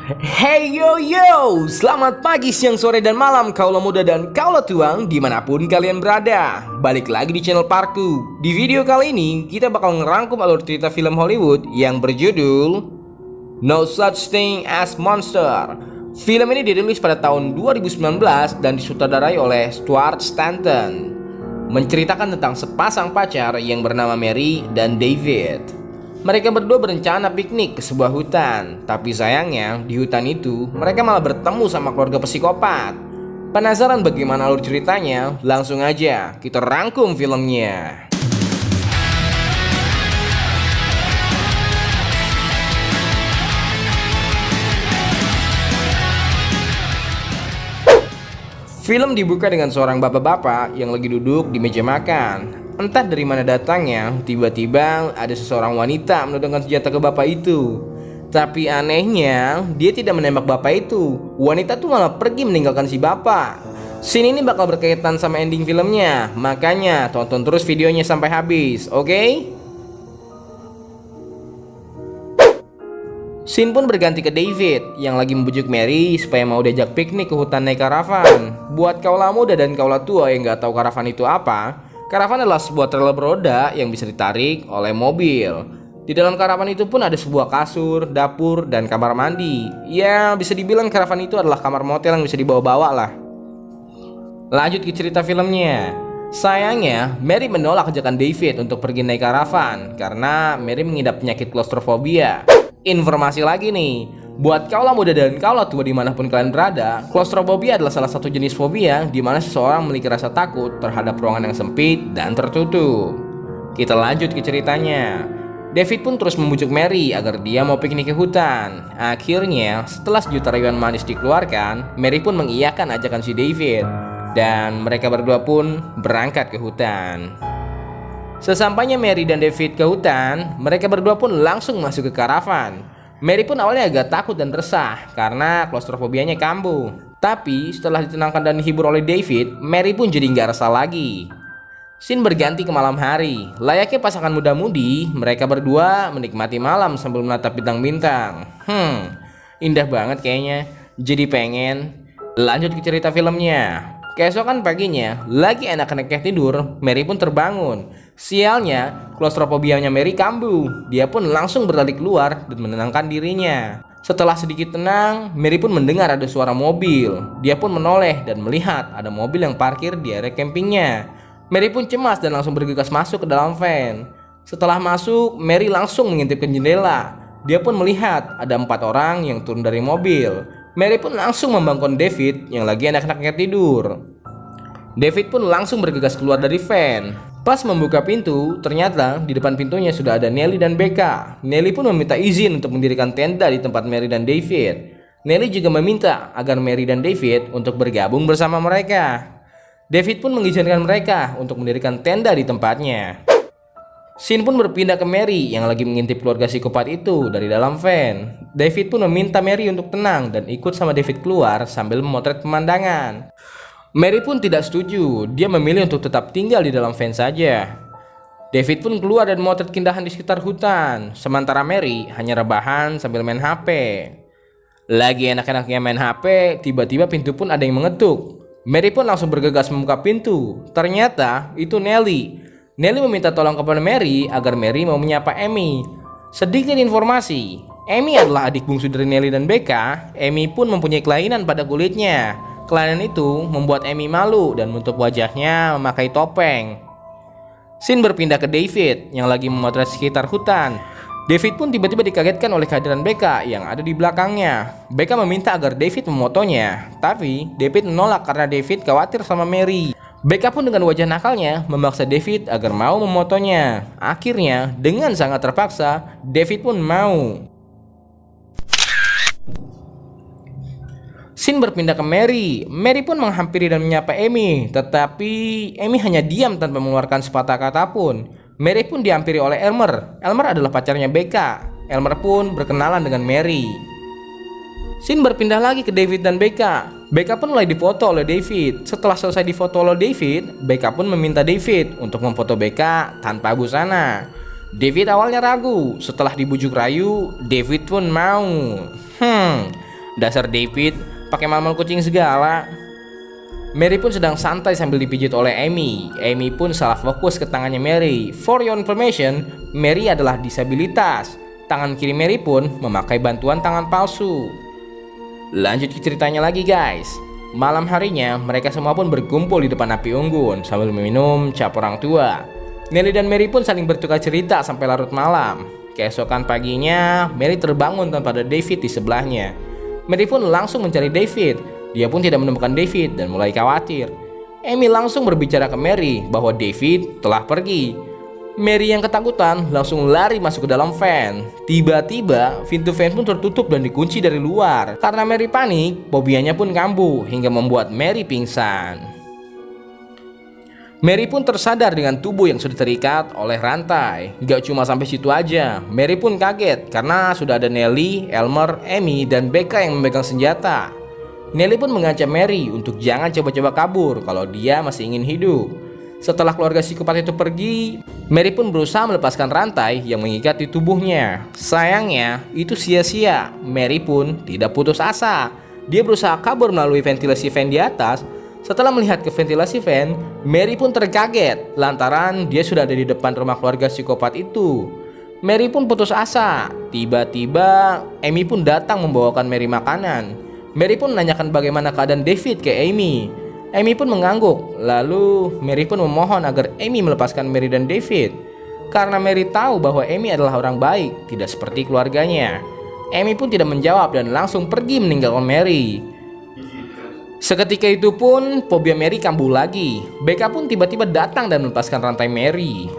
Hey yo yo, selamat pagi, siang, sore, dan malam kaula muda dan kaula tuang dimanapun kalian berada. Balik lagi di channel Parku. Di video kali ini kita bakal ngerangkum alur cerita film Hollywood yang berjudul No Such Thing as Monster. Film ini dirilis pada tahun 2019 dan disutradarai oleh Stuart Stanton. Menceritakan tentang sepasang pacar yang bernama Mary dan David. Mereka berdua berencana piknik ke sebuah hutan, tapi sayangnya di hutan itu mereka malah bertemu sama keluarga psikopat. Penasaran bagaimana alur ceritanya? Langsung aja kita rangkum filmnya. Film dibuka dengan seorang bapak-bapak yang lagi duduk di meja makan. Entah dari mana datangnya, tiba-tiba ada seseorang wanita menodongkan senjata ke bapak itu. Tapi anehnya, dia tidak menembak bapak itu. Wanita tuh malah pergi meninggalkan si bapak. Scene ini bakal berkaitan sama ending filmnya, makanya tonton terus videonya sampai habis, oke? Scene pun berganti ke David yang lagi membujuk Mary supaya mau diajak piknik ke hutan naik karavan. Buat kaula muda dan kaula tua yang gak tahu karavan itu apa, karavan adalah sebuah trailer beroda yang bisa ditarik oleh mobil. Di dalam karavan itu pun ada sebuah kasur, dapur, dan kamar mandi. Ya, bisa dibilang karavan itu adalah kamar motel yang bisa dibawa-bawa lah. Lanjut ke cerita filmnya. Sayangnya, Mary menolak ajakan David untuk pergi naik karavan karena Mary mengidap penyakit klaustrofobia. Informasi lagi nih, buat kaula muda dan kaula tua dimanapun kalian berada, klaustrofobia adalah salah satu jenis fobia di mana seseorang memiliki rasa takut terhadap ruangan yang sempit dan tertutup. Kita lanjut ke ceritanya. David pun terus membujuk Mary agar dia mau piknik ke hutan. Akhirnya, setelah sejuta rayuan manis dikeluarkan, Mary pun mengiyakan ajakan si David. Dan mereka berdua pun berangkat ke hutan. Sesampainya Mary dan David ke hutan, mereka berdua pun langsung masuk ke karavan. Mary pun awalnya agak takut dan resah karena klaustrofobianya kambuh. Tapi setelah ditenangkan dan dihibur oleh David, Mary pun jadi nggak resah lagi. Scene berganti ke malam hari. Layaknya pasangan muda-mudi, mereka berdua menikmati malam sambil menatap bintang-bintang. Indah banget kayaknya. Jadi pengen. Lanjut ke cerita filmnya. Keesokan paginya, lagi enak-enaknya tidur, Mary pun terbangun. Sialnya, klaustrofobianya Mary kambuh. Dia pun langsung berlari keluar dan menenangkan dirinya. Setelah sedikit tenang, Mary pun mendengar ada suara mobil. Dia pun menoleh dan melihat ada mobil yang parkir di area campingnya. Mary pun cemas dan langsung bergegas masuk ke dalam van. Setelah masuk, Mary langsung mengintip ke jendela. Dia pun melihat ada 4 orang yang turun dari mobil. Mary pun langsung membangun David yang lagi enak-enaknya tidur. David pun langsung bergegas keluar dari van. Pas membuka pintu, ternyata di depan pintunya sudah ada Nelly dan Becca. Nelly pun meminta izin untuk mendirikan tenda di tempat Mary dan David. Nelly juga meminta agar Mary dan David untuk bergabung bersama mereka. David pun mengizinkan mereka untuk mendirikan tenda di tempatnya. Scene pun berpindah ke Mary yang lagi mengintip keluarga psikopat itu dari dalam van. David pun meminta Mary untuk tenang dan ikut sama David keluar sambil memotret pemandangan. Mary pun tidak setuju, dia memilih untuk tetap tinggal di dalam van saja. David pun keluar dan memotret keindahan di sekitar hutan, sementara Mary hanya rebahan sambil main HP. Lagi enak-enaknya main HP, tiba-tiba pintu pun ada yang mengetuk. Mary pun langsung bergegas membuka pintu. Ternyata itu Nelly. Nelly meminta tolong kepada Mary agar Mary mau menyapa Amy. Sedikit informasi, Amy adalah adik bungsu dari Nelly dan Becca. Amy pun mempunyai kelainan pada kulitnya. Kelainan itu membuat Amy malu dan menutup wajahnya memakai topeng. Scene berpindah ke David yang lagi memotret sekitar hutan. David pun tiba-tiba dikagetkan oleh kehadiran Becca yang ada di belakangnya. Becca meminta agar David memotonya, tapi David menolak karena David khawatir sama Mary. Becca pun dengan wajah nakalnya memaksa David agar mau memotonya. Akhirnya, dengan sangat terpaksa, David pun mau. Scene berpindah ke Mary. Mary pun menghampiri dan menyapa Amy, tetapi Amy hanya diam tanpa mengeluarkan sepatah kata pun. Mary pun dihampiri oleh Elmer. Elmer adalah pacarnya Becca. Elmer pun berkenalan dengan Mary. Scene berpindah lagi ke David dan Becca. Becca pun mulai difoto oleh David. Setelah selesai difoto oleh David, Becca pun meminta David untuk memfoto Becca tanpa busana. David awalnya ragu, setelah dibujuk rayu, David pun mau. Dasar David, pakai mamal kucing segala. Mary pun sedang santai sambil dipijit oleh Amy. Amy pun salah fokus ke tangannya Mary. For your information, Mary adalah disabilitas. Tangan kiri Mary pun memakai bantuan tangan palsu. Lanjut ke ceritanya lagi guys. Malam harinya, mereka semua pun berkumpul di depan api unggun sambil meminum cap orang tua. Nelly dan Mary pun saling bertukar cerita sampai larut malam. Keesokan paginya, Mary terbangun tanpa ada David di sebelahnya. Mary pun langsung mencari David. Dia pun tidak menemukan David dan mulai khawatir. Amy langsung berbicara ke Mary bahwa David telah pergi. Mary yang ketakutan langsung lari masuk ke dalam van. Tiba-tiba pintu van pun tertutup dan dikunci dari luar. Karena Mary panik, fobianya pun kambuh hingga membuat Mary pingsan. Mary pun tersadar dengan tubuh yang sudah terikat oleh rantai. Gak cuma sampai situ aja, Mary pun kaget karena sudah ada Nelly, Elmer, Amy, dan Becca yang memegang senjata. Nelly pun mengancam Mary untuk jangan coba-coba kabur kalau dia masih ingin hidup. Setelah keluarga psikopat itu pergi, Mary pun berusaha melepaskan rantai yang mengikat di tubuhnya. Sayangnya, itu sia-sia. Mary pun tidak putus asa. Dia berusaha kabur melalui ventilasi van di atas. Setelah melihat ke ventilasi van, Mary pun terkaget lantaran dia sudah ada di depan rumah keluarga psikopat itu. Mary pun putus asa. Tiba-tiba, Amy pun datang membawakan Mary makanan. Mary pun menanyakan bagaimana keadaan David ke Amy. Amy pun mengangguk. Lalu Mary pun memohon agar Amy melepaskan Mary dan David. Karena Mary tahu bahwa Amy adalah orang baik, tidak seperti keluarganya. Amy pun tidak menjawab dan langsung pergi meninggalkan Mary. Seketika itu pun fobia Mary kambuh lagi. Becca pun tiba-tiba datang dan melepaskan rantai Mary.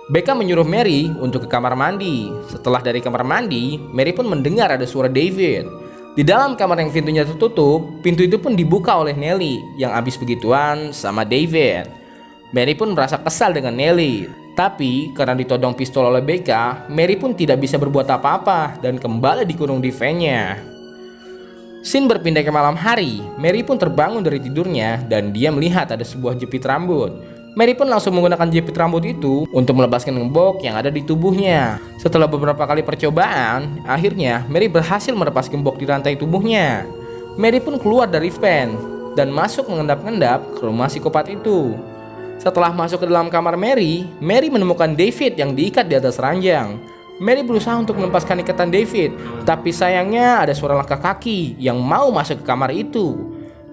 Becca menyuruh Mary untuk ke kamar mandi. Setelah dari kamar mandi, Mary pun mendengar ada suara David. Di dalam kamar yang pintunya tertutup, pintu itu pun dibuka oleh Nelly yang habis begituan sama David. Mary pun merasa kesal dengan Nelly. Tapi karena ditodong pistol oleh Becca, Mary pun tidak bisa berbuat apa-apa dan kembali dikurung di van-nya. Scene berpindah ke malam hari. Mary pun terbangun dari tidurnya dan dia melihat ada sebuah jepit rambut. Mary pun langsung menggunakan jepit rambut itu untuk melepaskan gembok yang ada di tubuhnya. Setelah beberapa kali percobaan, akhirnya Mary berhasil melepas gembok di rantai tubuhnya. Mary pun keluar dari van dan masuk mengendap-endap ke rumah psikopat itu. Setelah masuk ke dalam kamar Mary, Mary menemukan David yang diikat di atas ranjang. Mary berusaha untuk melepaskan ikatan David, tapi sayangnya ada suara langkah kaki yang mau masuk ke kamar itu.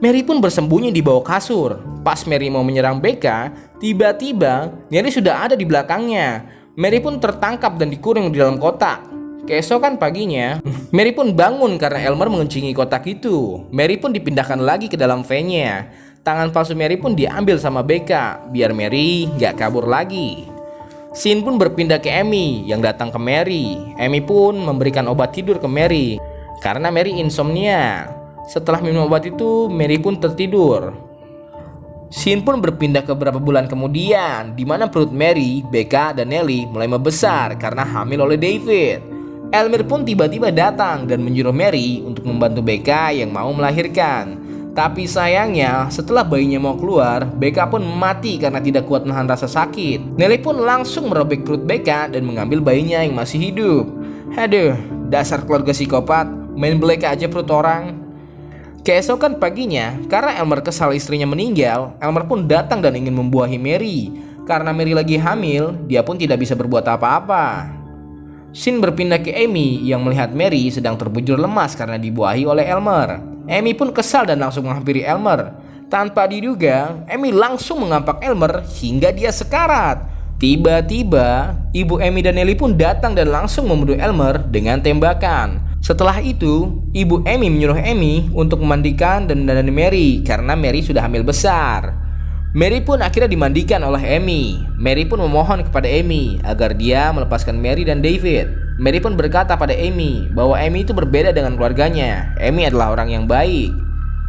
Mary pun bersembunyi di bawah kasur. Pas Mary mau menyerang Becca, tiba-tiba Nelly sudah ada di belakangnya. Mary pun tertangkap dan dikurung di dalam kotak. Keesokan paginya, Mary pun bangun karena Elmer mengencingi kotak itu. Mary pun dipindahkan lagi ke dalam van-nya. Tangan palsu Mary pun diambil sama Becca, biar Mary gak kabur lagi. Scene pun berpindah ke Amy yang datang ke Mary. Amy pun memberikan obat tidur ke Mary karena Mary insomnia. Setelah minum obat itu, Mary pun tertidur. Scene pun berpindah ke beberapa bulan kemudian, di mana perut Mary, Becca, dan Nelly mulai membesar karena hamil oleh David. Elmer pun tiba-tiba datang dan menyuruh Mary untuk membantu Becca yang mau melahirkan. Tapi sayangnya, setelah bayinya mau keluar, Becca pun mati karena tidak kuat menahan rasa sakit. Nelly pun langsung merobek perut Becca dan mengambil bayinya yang masih hidup. Aduh, dasar keluarga psikopat, main belek aja perut orang. Keesokan paginya, karena Elmer kesal istrinya meninggal, Elmer pun datang dan ingin membuahi Mary. Karena Mary lagi hamil, dia pun tidak bisa berbuat apa-apa. Scene berpindah ke Amy yang melihat Mary sedang terbujur lemas karena dibuahi oleh Elmer. Amy pun kesal dan langsung menghampiri Elmer. Tanpa diduga, Amy langsung mengampak Elmer hingga dia sekarat. Tiba-tiba, ibu Amy dan Nelly pun datang dan langsung membunuh Elmer dengan tembakan. Setelah itu, ibu Amy menyuruh Amy untuk memandikan dan mendandani Mary karena Mary sudah hamil besar. Mary pun akhirnya dimandikan oleh Amy. Mary pun memohon kepada Amy agar dia melepaskan Mary dan David. Mary pun berkata pada Amy bahwa Amy itu berbeda dengan keluarganya. Amy adalah orang yang baik.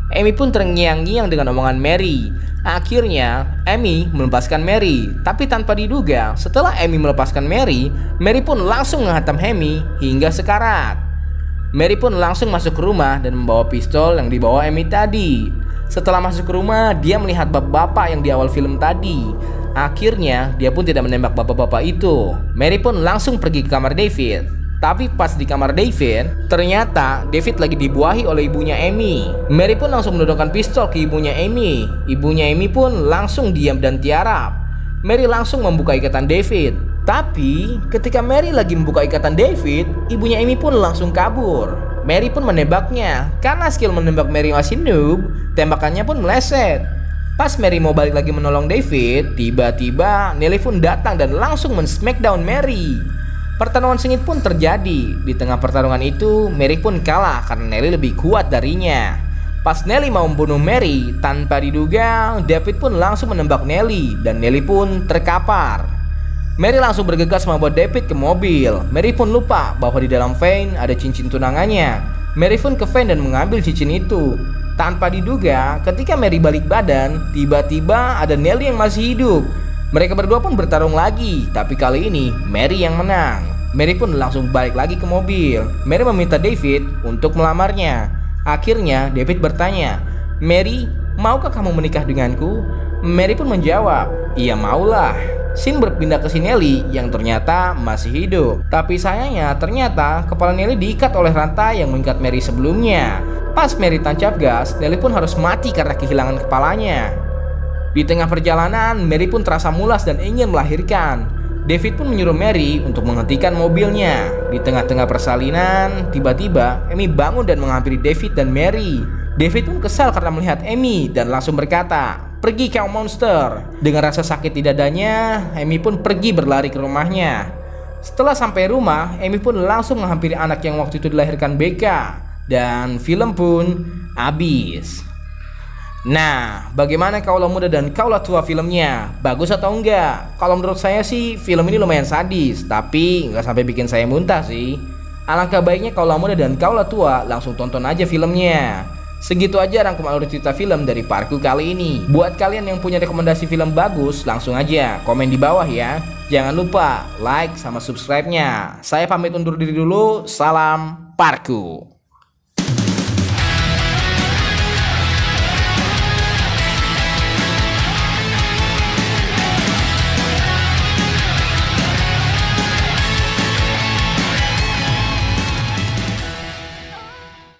Amy pun terngiang-ngiang dengan omongan Mary. Akhirnya, Amy melepaskan Mary. Tapi tanpa diduga, setelah Amy melepaskan Mary, Mary pun langsung menghantam Amy hingga sekarat. Mary pun langsung masuk ke rumah dan membawa pistol yang dibawa Amy tadi. Setelah masuk ke rumah, dia melihat bapak-bapak yang di awal film tadi. Akhirnya, dia pun tidak menembak bapak-bapak itu. Mary pun langsung pergi ke kamar David. Tapi pas di kamar David, ternyata David lagi dibuahi oleh ibunya Amy. Mary pun langsung menodongkan pistol ke ibunya Amy. Ibunya Amy pun langsung diam dan tiarap. Mary langsung membuka ikatan David. Tapi ketika Mary lagi membuka ikatan David, ibunya Amy pun langsung kabur. Mary pun menembaknya. Karena skill menembak Mary masih noob, tembakannya pun meleset. Pas Mary mau balik lagi menolong David, tiba-tiba Nelly pun datang dan langsung men-smackdown Mary. Pertarungan sengit pun terjadi. Di tengah pertarungan itu, Mary pun kalah karena Nelly lebih kuat darinya. Pas Nelly mau membunuh Mary, tanpa diduga, David pun langsung menembak Nelly dan Nelly pun terkapar. Mary langsung bergegas membawa David ke mobil. Mary pun lupa bahwa di dalam van ada cincin tunangannya. Mary pun ke van dan mengambil cincin itu. Tanpa diduga, ketika Mary balik badan, tiba-tiba ada Nelly yang masih hidup. Mereka berdua pun bertarung lagi, tapi kali ini Mary yang menang. Mary pun langsung balik lagi ke mobil. Mary meminta David untuk melamarnya. Akhirnya David bertanya, "Mary, maukah kamu menikah denganku?" Mary pun menjawab, "Iya maulah." Scene berpindah ke si Nelly yang ternyata masih hidup. Tapi sayangnya ternyata kepala Nelly diikat oleh rantai yang mengikat Mary sebelumnya. Pas Mary tancap gas, Nelly pun harus mati karena kehilangan kepalanya. Di tengah perjalanan, Mary pun terasa mulas dan ingin melahirkan. David pun menyuruh Mary untuk menghentikan mobilnya. Di tengah-tengah persalinan, tiba-tiba Amy bangun dan menghampiri David dan Mary. David pun kesal karena melihat Amy dan langsung berkata, "Pergi kau monster." Dengan rasa sakit di dadanya, Amy pun pergi berlari ke rumahnya. Setelah sampai rumah, Amy pun langsung menghampiri anak yang waktu itu dilahirkan Becca. Dan film pun habis. Nah, bagaimana kaulah muda dan kaulah tua filmnya? Bagus atau enggak? Kalau menurut saya sih film ini lumayan sadis, tapi nggak sampai bikin saya muntah sih. Alangkah baiknya kaulah muda dan kaulah tua langsung tonton aja filmnya. Segitu aja rangkum alur cerita film dari Parku kali ini. Buat kalian yang punya rekomendasi film bagus, langsung aja komen di bawah ya. Jangan lupa like sama subscribe-nya. Saya pamit undur diri dulu. Salam Parku.